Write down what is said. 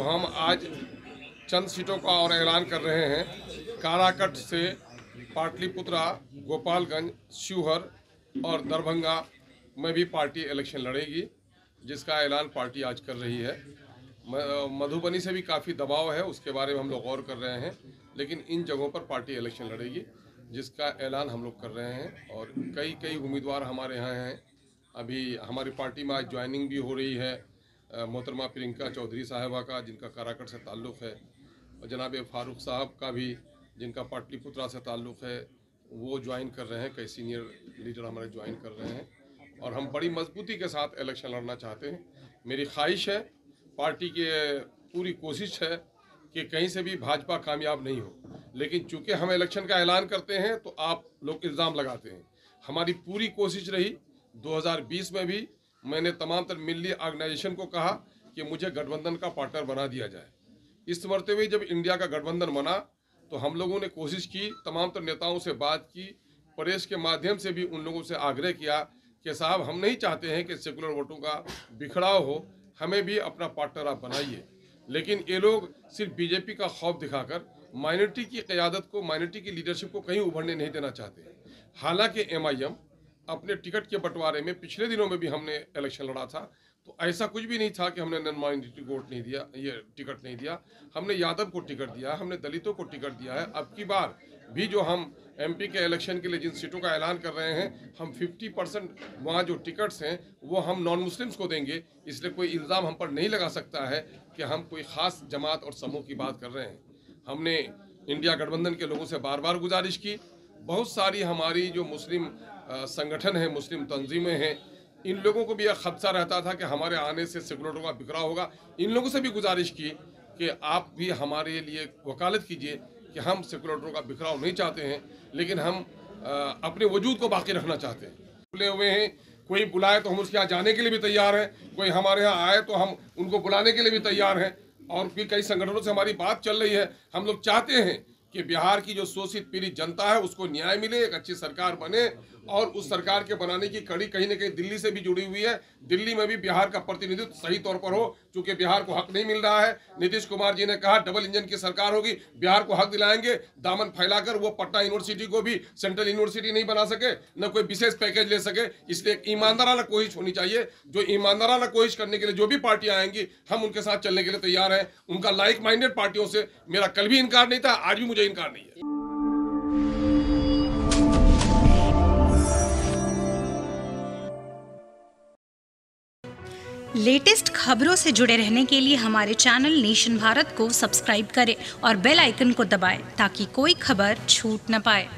हम आज चंद सीटों का और ऐलान कर रहे हैं। काराकट से पाटलिपुत्रा, गोपालगंज, शिवहर और दरभंगा में भी पार्टी इलेक्शन लड़ेगी, जिसका ऐलान पार्टी आज कर रही है। मधुबनी से भी काफ़ी दबाव है, उसके बारे में हम लोग गौर कर रहे हैं, लेकिन इन जगहों पर पार्टी इलेक्शन लड़ेगी, जिसका ऐलान हम लोग कर रहे हैं। और कई उम्मीदवार हमारे यहाँ हैं। अभी हमारी पार्टी में आज ज्वाइनिंग भी हो रही है मोहतरमा प्रियंका चौधरी साहिबा का, जिनका काराकट से ताल्लुक़ है, और जनाब फारूक साहब का भी, जिनका पाटलिपुत्रा से ताल्लुक़ है, वो ज्वाइन कर रहे हैं। कई सीनियर लीडर हमारे ज्वाइन कर रहे हैं और हम बड़ी मजबूती के साथ इलेक्शन लड़ना चाहते हैं। मेरी ख्वाहिश है, पार्टी की पूरी कोशिश है कि कहीं से भी भाजपा कामयाब नहीं हो, लेकिन चूंकि हम इलेक्शन का ऐलान करते हैं तो आप लोग इल्ज़ाम लगाते हैं। हमारी पूरी कोशिश रही, 2020 में भी मैंने तमाम तर मिली ऑर्गेनाइजेशन को कहा कि मुझे गठबंधन का पार्टनर बना दिया जाए। इस मरते हुए जब इंडिया का गठबंधन बना तो हम लोगों ने कोशिश की, तमाम तर नेताओं से बात की, प्रेस के माध्यम से भी उन लोगों से आग्रह किया कि साहब, हम नहीं चाहते हैं कि सेकुलर वोटों का बिखराव हो, हमें भी अपना पार्टनर आप बनाइए। लेकिन ये लोग सिर्फ बीजेपी का खौफ दिखाकर माइनॉरिटी की क़यादत को, माइनॉरिटी की लीडरशिप को कहीं उभरने नहीं देना चाहते। हालांकि MIM अपने टिकट के बंटवारे में पिछले दिनों में भी हमने इलेक्शन लड़ा था, तो ऐसा कुछ भी नहीं था कि हमने नॉन माइनॉरिटी को वोट नहीं दिया, ये टिकट नहीं दिया। हमने यादव को टिकट दिया, हमने दलितों को टिकट दिया है। अब की बार भी जो हम MP के इलेक्शन के लिए जिन सीटों का ऐलान कर रहे हैं, हम 50% वहाँ जो टिकट्स हैं वो हम नॉन मुस्लिम्स को देंगे। इसलिए कोई इल्ज़ाम हम पर नहीं लगा सकता है कि हम कोई ख़ास जमात और समूह की बात कर रहे हैं। हमने इंडिया गठबंधन के लोगों से बार बार गुजारिश की। बहुत सारी हमारी जो मुस्लिम संगठन हैं, मुस्लिम तंजीमें हैं, इन लोगों को भी यह खदशा रहता था कि हमारे आने से सेकुलरों का बिखराव होगा। इन लोगों से भी गुजारिश की कि आप भी हमारे लिए वकालत कीजिए कि हम सेकुलरों का बिखराव नहीं चाहते हैं, लेकिन हम अपने वजूद को बाकी रखना चाहते हैं। खुले हुए हैं, कोई बुलाए तो हम उसके यहाँ जाने के लिए भी तैयार हैं, कोई हमारे यहाँ आए तो हम उनको बुलाने के लिए भी तैयार हैं। और भी कई संगठनों से हमारी बात चल रही है। हम लोग चाहते हैं कि बिहार की जो शोषित पीड़ित जनता है उसको न्याय मिले, एक अच्छी सरकार बने, और उस सरकार के बनाने की कड़ी कहीं न कहीं दिल्ली से भी जुड़ी हुई है। दिल्ली में भी बिहार का प्रतिनिधित्व सही तौर पर हो, क्योंकि बिहार को हक नहीं मिल रहा है। नीतीश कुमार जी ने कहा डबल इंजन की सरकार होगी, बिहार को हक दिलाएंगे। दामन फैलाकर वो पटना यूनिवर्सिटी को भी सेंट्रल यूनिवर्सिटी नहीं बना सके, न कोई विशेष पैकेज ले सके। इसलिए ईमानदाराना कोशिश होनी चाहिए। जो ईमानदाराना कोशिश करने के लिए जो भी पार्टियां आएंगी, हम उनके साथ चलने के लिए तैयार हैं। उनका लाइक माइंडेड पार्टियों से मेरा कल भी इनकार नहीं था, आज भी मुझे इनकार नहीं है। लेटेस्ट खबरों से जुड़े रहने के लिए हमारे चैनल नेशन भारत को सब्सक्राइब करें और बेल आइकन को दबाएं ताकि कोई खबर छूट न पाए।